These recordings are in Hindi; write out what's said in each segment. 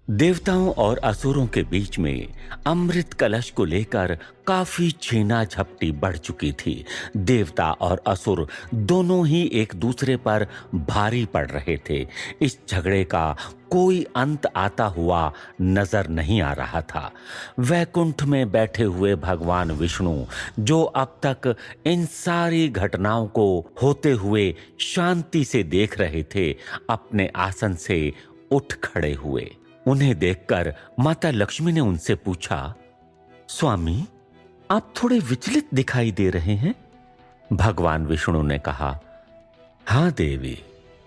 देवताओं और असुरों के बीच में अमृत कलश को लेकर काफी छीना झपटी बढ़ चुकी थी। देवता और असुर दोनों ही एक दूसरे पर भारी पड़ रहे थे। इस झगड़े का कोई अंत आता हुआ नजर नहीं आ रहा था। वैकुंठ में बैठे हुए भगवान विष्णु, जो अब तक इन सारी घटनाओं को होते हुए शांति से देख रहे थे, अपने आसन से उठ खड़े हुए। उन्हें देखकर माता लक्ष्मी ने उनसे पूछा, स्वामी, आप थोड़े विचलित दिखाई दे रहे हैं। भगवान विष्णु ने कहा, हाँ देवी,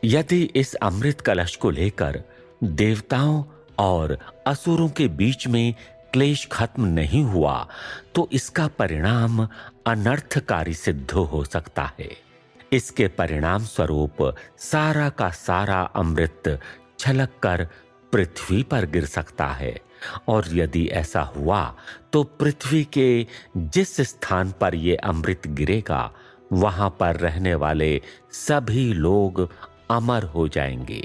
यदि इस अमृत कलश को लेकर देवताओं और असुरों के बीच में क्लेश खत्म नहीं हुआ तो इसका परिणाम अनर्थकारी सिद्ध हो सकता है। इसके परिणाम स्वरूप सारा का सारा अमृत छलक कर पृथ्वी पर गिर सकता है, और यदि ऐसा हुआ तो पृथ्वी के जिस स्थान पर यह अमृत गिरेगा वहां पर रहने वाले सभी लोग अमर हो जाएंगे,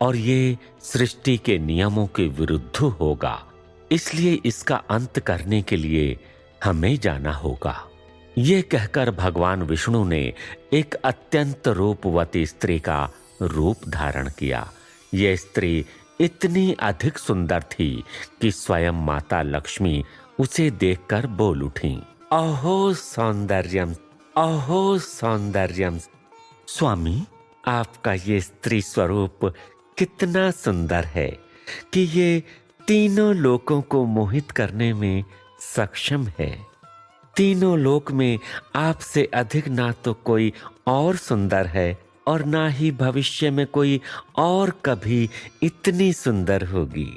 और ये सृष्टि के नियमों के विरुद्ध होगा। इसलिए इसका अंत करने के लिए हमें जाना होगा। ये कहकर भगवान विष्णु ने एक अत्यंत रूपवती स्त्री का रूप धारण किया। यह स्त्री इतनी अधिक सुंदर थी कि स्वयं माता लक्ष्मी उसे देखकर बोल उठी, अहो सौंदर्यम, अहो सौंदर्यम। स्वामी, आपका ये स्त्री स्वरूप कितना सुंदर है कि ये तीनों लोकों को मोहित करने में सक्षम है। तीनों लोक में आपसे अधिक ना तो कोई और सुंदर है और ना ही भविष्य में कोई और कभी इतनी सुंदर होगी।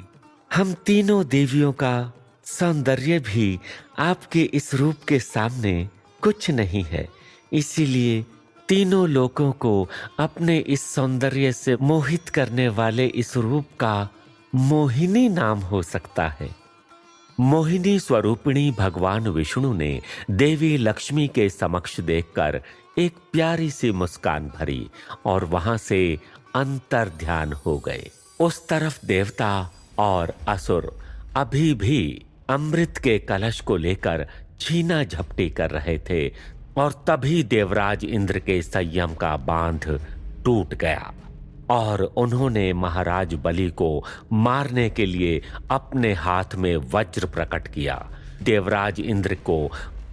हम तीनों देवियों का सौंदर्य भी आपके इस रूप के सामने कुछ नहीं है। इसीलिए तीनों लोगों को अपने इस सौंदर्य से मोहित करने वाले इस रूप का मोहिनी नाम हो सकता है। मोहिनी स्वरूपिणी भगवान विष्णु ने देवी लक्ष्मी के समक्ष देखकर एक प्यारी सी मुस्कान भरी और वहां से अंतर ध्यान हो गए। उस तरफ देवता और असुर अभी भी अमृत के कलश को लेकर छीना झपटी कर रहे थे, और तभी देवराज इंद्र के संयम का बांध टूट गया और उन्होंने महाराज बलि को मारने के लिए अपने हाथ में वज्र प्रकट किया। देवराज इंद्र को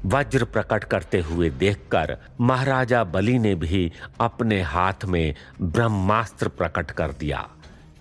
वज्र प्रकट करते हुए देखकर महाराजा बलि ने भी अपने हाथ में ब्रह्मास्त्र प्रकट कर दिया।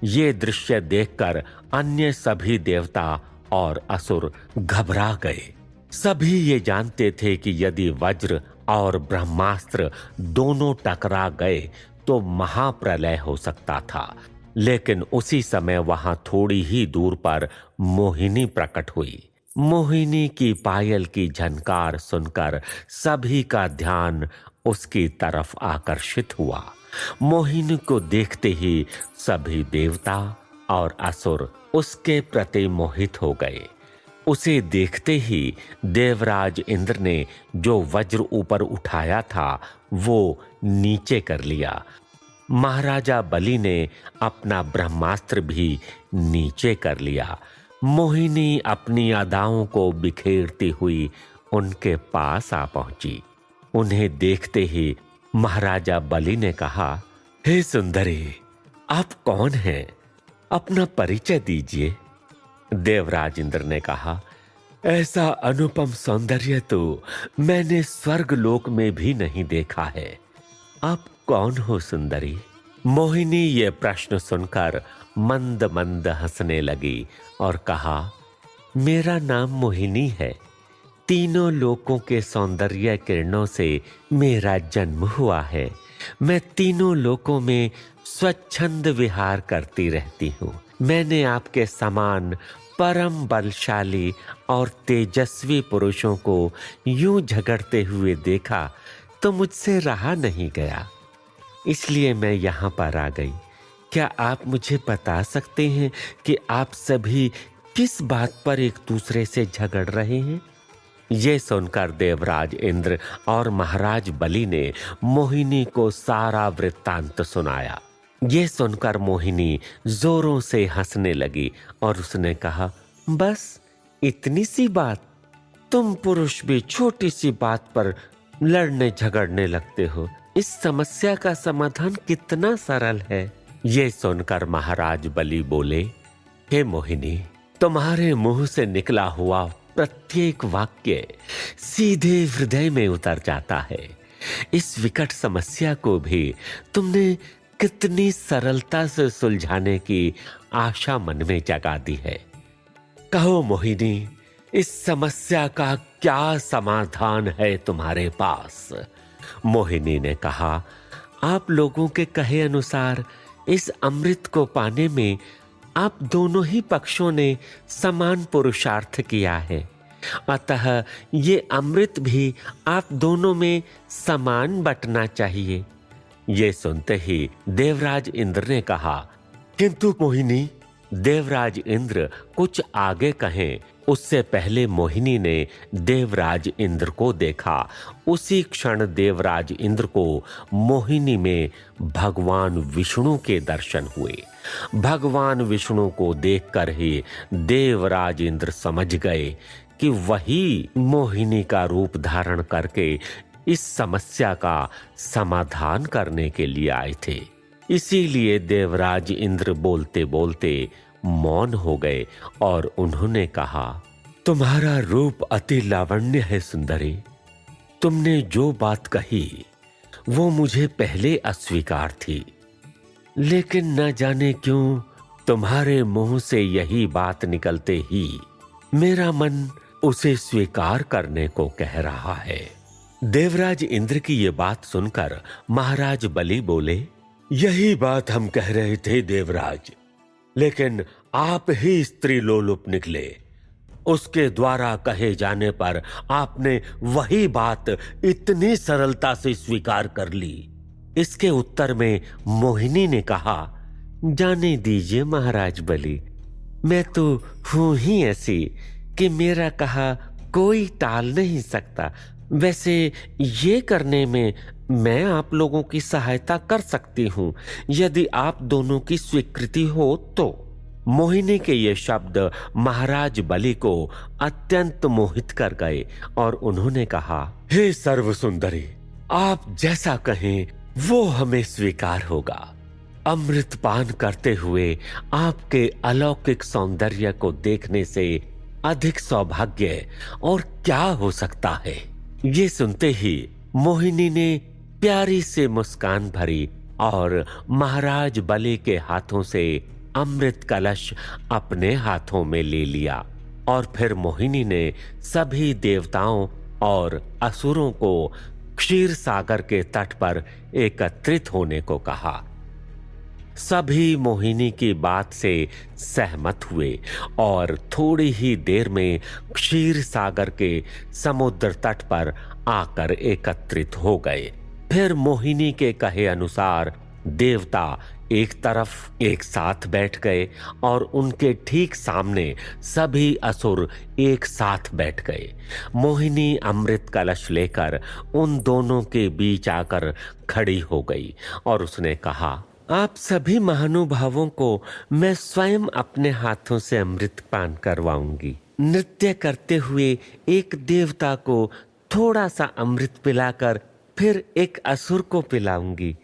ये दृश्य देखकर अन्य सभी देवता और असुर घबरा गए। सभी ये जानते थे कि यदि वज्र और ब्रह्मास्त्र दोनों टकरा गए तो महाप्रलय हो सकता था। लेकिन उसी समय वहां थोड़ी ही दूर पर मोहिनी प्रकट हुई। मोहिनी की पायल की झनकार सुनकर सभी का ध्यान उसकी तरफ आकर्षित हुआ। मोहिनी को देखते ही सभी देवता और असुर उसके प्रति मोहित हो गए। उसे देखते ही देवराज इंद्र ने जो वज्र ऊपर उठाया था वो नीचे कर लिया। महाराजा बलि ने अपना ब्रह्मास्त्र भी नीचे कर लिया। मोहिनी अपनी अदाओं को बिखेरती हुई उनके पास आ पहुंची। उन्हें देखते ही महाराजा बलि ने कहा, हे सुंदरी, आप कौन हैं? अपना परिचय दीजिए। देवराज इंद्र ने कहा, ऐसा अनुपम सौंदर्य तो मैंने स्वर्ग लोक में भी नहीं देखा है। आप कौन हो सुंदरी? मोहिनी ये प्रश्न सुनकर मंद मंद हंसने लगी और कहा, मेरा नाम मोहिनी है। तीनों लोकों के सौंदर्य किरणों से मेरा जन्म हुआ है। मैं तीनों लोकों में स्वच्छंद विहार करती रहती हूँ। मैंने आपके समान परम बलशाली और तेजस्वी पुरुषों को यूं झगड़ते हुए देखा तो मुझसे रहा नहीं गया, इसलिए मैं यहाँ पर आ गई। क्या आप मुझे बता सकते हैं कि आप सभी किस बात पर एक दूसरे से झगड़ रहे हैं? ये सुनकर देवराज इंद्र और महाराज बलि ने मोहिनी को सारा वृत्तांत सुनाया। ये सुनकर मोहिनी जोरों से हंसने लगी और उसने कहा, बस इतनी सी बात? तुम पुरुष भी छोटी सी बात पर लड़ने झगड़ने लगते हो। इस समस्या का समाधान कितना सरल है। ये सुनकर महाराज बलि बोले, हे मोहिनी, तुम्हारे मुंह से निकला हुआ प्रत्येक वाक्य सीधे हृदय में उतर जाता है। इस विकट समस्या को भी तुमने कितनी सरलता से सुलझाने की आशा मन में जगा दी है। कहो मोहिनी, इस समस्या का क्या समाधान है तुम्हारे पास? मोहिनी ने कहा, आप लोगों के कहे अनुसार इस अमृत को पाने में आप दोनों ही पक्षों ने समान पुरुषार्थ किया है, अतः ये अमृत भी आप दोनों में समान बंटना चाहिए। ये सुनते ही देवराज इंद्र ने कहा, किंतु मोहिनी। देवराज इंद्र कुछ आगे कहें उससे पहले मोहिनी ने देवराज इंद्र को देखा। उसी क्षण देवराज इंद्र को मोहिनी में भगवान विष्णु के दर्शन हुए। भगवान विष्णु को देखकर ही देवराज इंद्र समझ गए कि वही मोहिनी का रूप धारण करके इस समस्या का समाधान करने के लिए आए थे। इसीलिए देवराज इंद्र बोलते बोलते मौन हो गए और उन्होंने कहा, तुम्हारा रूप अति लावण्य है सुंदरी। तुमने जो बात कही वो मुझे पहले अस्वीकार थी, लेकिन न जाने क्यों तुम्हारे मुंह से यही बात निकलते ही मेरा मन उसे स्वीकार करने को कह रहा है। देवराज इंद्र की ये बात सुनकर महाराज बलि बोले, यही बात हम कह रहे थे देवराज, लेकिन आप ही स्त्री लोलुप निकले। उसके द्वारा कहे जाने पर आपने वही बात इतनी सरलता से स्वीकार कर ली। इसके उत्तर में मोहिनी ने कहा, जाने दीजिए महाराज बलि, मैं तो हूं ही ऐसी कि मेरा कहा कोई टाल नहीं सकता। वैसे ये करने में मैं आप लोगों की सहायता कर सकती हूं, यदि आप दोनों की स्वीकृति हो तो। मोहिनी के ये शब्द महाराज बलि को अत्यंत मोहित कर गए और उन्होंने कहा, हे सर्व सुंदरी, आप जैसा कहें वो हमें स्वीकार होगा। अमृत पान करते हुए आपके अलौकिक सौंदर्य को देखने से अधिक सौभाग्य और क्या हो सकता है। ये सुनते ही मोहिनी ने प्यारी से मुस्कान भरी और महाराज बलि के हाथों से अमृत कलश अपने हाथों में ले लिया और फिर मोहिनी ने सभी देवताओं और असुरों को क्षीर सागर के तट पर एकत्रित होने को कहा। सभी मोहिनी की बात से सहमत हुए और थोड़ी ही देर में क्षीर सागर के समुद्र तट पर आकर एकत्रित हो गए। फिर मोहिनी के कहे अनुसार देवता एक तरफ एक साथ बैठ गए और उनके ठीक सामने सभी असुर एक साथ बैठ गए। मोहिनी अमृत कलश लेकर उन दोनों के बीच आकर खड़ी हो गई और उसने कहा, आप सभी महानुभावों को मैं स्वयं अपने हाथों से अमृत पान करवाऊंगी। नृत्य करते हुए एक देवता को थोड़ा सा अमृत पिलाकर फिर एक असुर को पिलाऊंगी।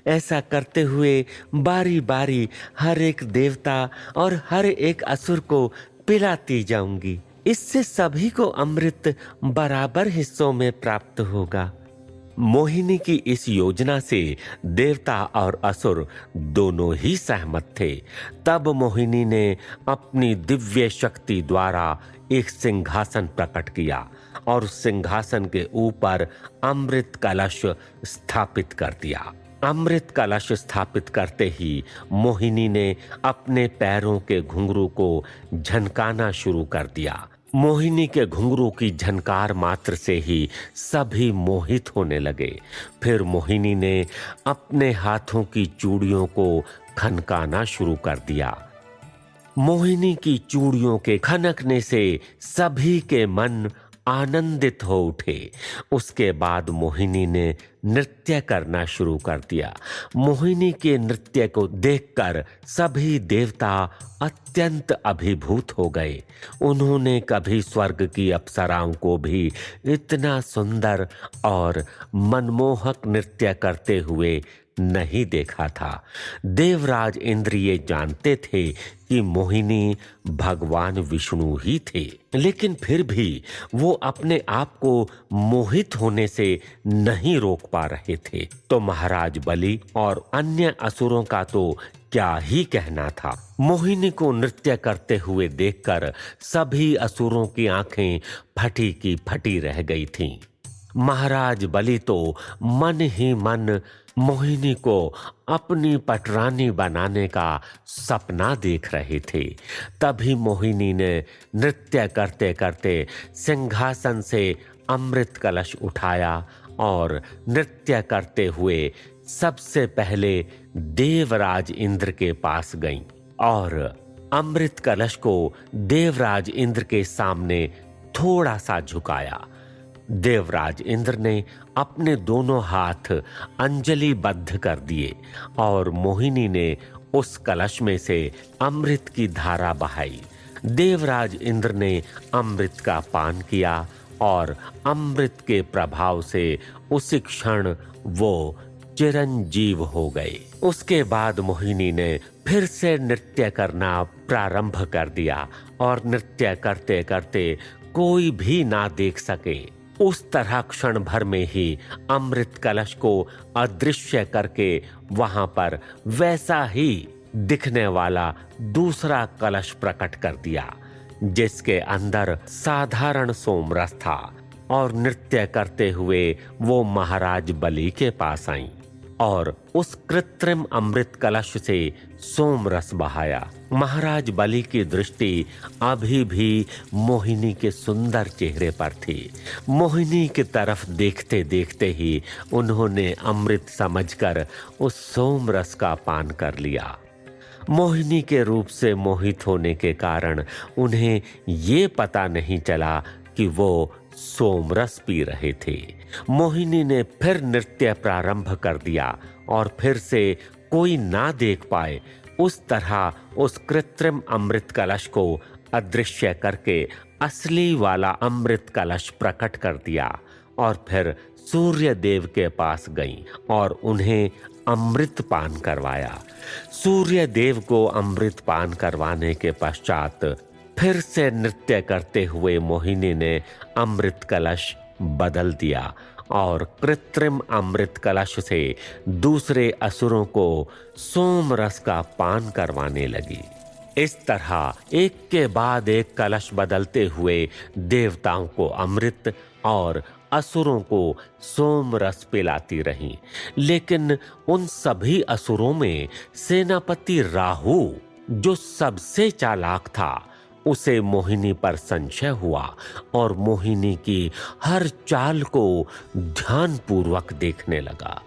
ऐसा करते हुए बारी बारी हर एक देवता और हर एक असुर को पिलाती जाऊंगी। इससे सभी को अमृत बराबर हिस्सों में प्राप्त होगा। मोहिनी की इस योजना से देवता और असुर दोनों ही सहमत थे। तब मोहिनी ने अपनी दिव्य शक्ति द्वारा एक सिंहासन प्रकट किया और उस सिंहासन के ऊपर अमृत कलश स्थापित कर दिया। अमृत कलश स्थापित करते ही मोहिनी ने अपने पैरों के घुंघरू को झनकाना शुरू कर दिया। मोहिनी के घुंघरू की झनकार मात्र से ही सभी मोहित होने लगे। फिर मोहिनी ने अपने हाथों की चूड़ियों को खनकाना शुरू कर दिया। मोहिनी की चूड़ियों के खनकने से सभी के मन आनंदित हो उठे। उसके बाद मोहिनी ने नृत्य करना शुरू कर दिया। मोहिनी के नृत्य को देखकर सभी देवता अत्यंत अभिभूत हो गए। उन्होंने कभी स्वर्ग की अप्सराओं को भी इतना सुंदर और मनमोहक नृत्य करते हुए नहीं देखा था। देवराज इंद्र ये जानते थे कि मोहिनी भगवान विष्णु ही थे, लेकिन फिर भी वो अपने आप को मोहित होने से नहीं रोक पा रहे थे। तो महाराज बलि और अन्य असुरों का तो क्या ही कहना था। मोहिनी को नृत्य करते हुए देखकर सभी असुरों की आंखें फटी की फटी रह गई थीं। महाराज बलि तो मन ही मन मोहिनी को अपनी पटरानी बनाने का सपना देख रहे थे। तभी मोहिनी ने नृत्य करते करते सिंहासन से अमृत कलश उठाया और नृत्य करते हुए सबसे पहले देवराज इंद्र के पास गईं और अमृत कलश को देवराज इंद्र के सामने थोड़ा सा झुकाया। देवराज इंद्र ने अपने दोनों हाथ अंजलिबद्ध कर दिए और मोहिनी ने उस कलश में से अमृत की धारा बहाई। देवराज इंद्र ने अमृत का पान किया और अमृत के प्रभाव से उसी क्षण वो चिरंजीव हो गए। उसके बाद मोहिनी ने फिर से नृत्य करना प्रारंभ कर दिया और नृत्य करते करते कोई भी ना देख सके उस तरह क्षण भर में ही अमृत कलश को अदृश्य करके वहां पर वैसा ही दिखने वाला दूसरा कलश प्रकट कर दिया, जिसके अंदर साधारण सोमरस था। और नृत्य करते हुए वो महाराज बलि के पास आईं और उस कृत्रिम अमृत कलश से सोमरस बहाया। महाराज बलि की दृष्टि अभी भी मोहिनी के सुंदर चेहरे पर थी। मोहिनी की तरफ देखते देखते ही उन्होंने अमृत समझकर उस सोमरस का पान कर लिया। मोहिनी के रूप से मोहित होने के कारण उन्हें ये पता नहीं चला कि वो सोमरस पी रहे थे। मोहिनी ने फिर नृत्य प्रारंभ कर दिया और फिर से कोई ना देख पाए उस तरह उस कृत्रिम अमृत कलश को अदृश्य करके असली वाला अमृत कलश प्रकट कर दिया और फिर सूर्य देव के पास गई और उन्हें अमृत पान करवाया। सूर्य देव को अमृत पान करवाने के पश्चात फिर से नृत्य करते हुए मोहिनी ने अमृत कलश बदल दिया और कृत्रिम अमृत कलश से दूसरे असुरों को सोमरस का पान करवाने लगी। इस तरह एक के बाद एक कलश बदलते हुए देवताओं को अमृत और असुरों को सोमरस पिलाती रहीं। लेकिन उन सभी असुरों में सेनापति राहु, जो सबसे चालाक था, उसे मोहिनी पर संशय हुआ और मोहिनी की हर चाल को ध्यानपूर्वक देखने लगा।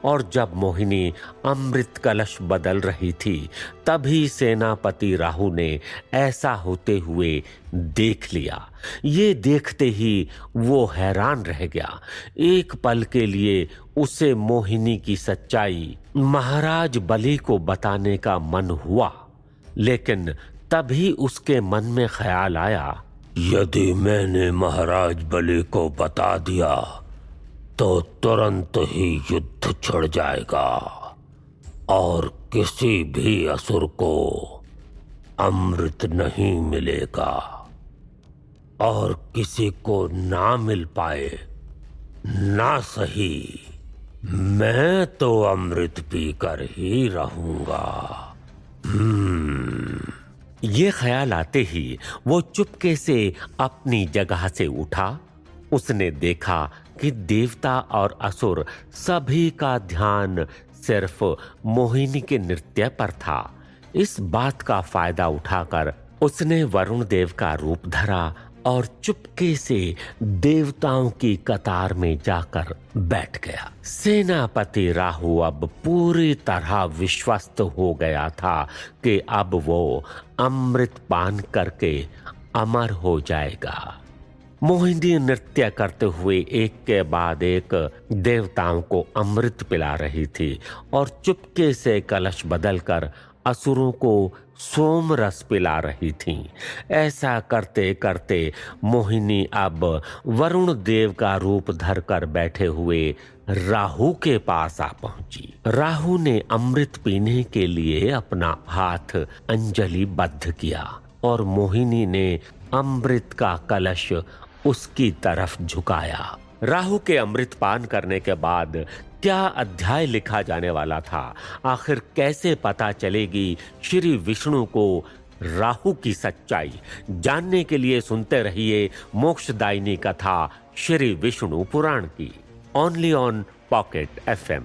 और जब मोहिनी अमृत कलश बदल रही थी तभी सेनापति राहु ने ऐसा होते हुए देख लिया। ये देखते ही वो हैरान रह गया। एक पल के लिए उसे मोहिनी की सच्चाई महाराज बलि को बताने का मन हुआ, लेकिन तभी उसके मन में ख्याल आया, यदि मैंने महाराज बलि को बता दिया तो तुरंत ही युद्ध छिड़ जाएगा और किसी भी असुर को अमृत नहीं मिलेगा और किसी को ना मिल पाए ना सही, मैं तो अमृत पीकर ही रहूंगा। ये ख्याल आते ही वो चुपके से अपनी जगह से उठा। उसने देखा कि देवता और असुर सभी का ध्यान सिर्फ मोहिनी के नृत्य पर था। इस बात का फायदा उठाकर उसने वरुण देव का रूप धरा और चुपके से देवताओं की कतार में जाकर बैठ गया। सेनापति राहु अब पूरी तरह विश्वस्त हो गया था कि अब वो अमृत पान करके अमर हो जाएगा। मोहिनी नृत्य करते हुए एक के बाद एक देवताओं को अमृत पिला रही थी और चुपके से कलश बदलकर असुरों को सोम रस पिला रही थी। ऐसा करते करते मोहिनी अब वरुण देव का रूप धरकर बैठे हुए राहु के पास आ पहुंची। राहु ने अमृत पीने के लिए अपना हाथ अंजलिबद्ध किया और मोहिनी ने अमृत का कलश उसकी तरफ झुकाया। राहु के अमृत पान करने के बाद क्या अध्याय लिखा जाने वाला था, आखिर कैसे पता चलेगी श्री विष्णु को राहु की सच्चाई, जानने के लिए सुनते रहिए मोक्षदायिनी कथा श्री विष्णु पुराण की, ओनली ऑन पॉकेट FM।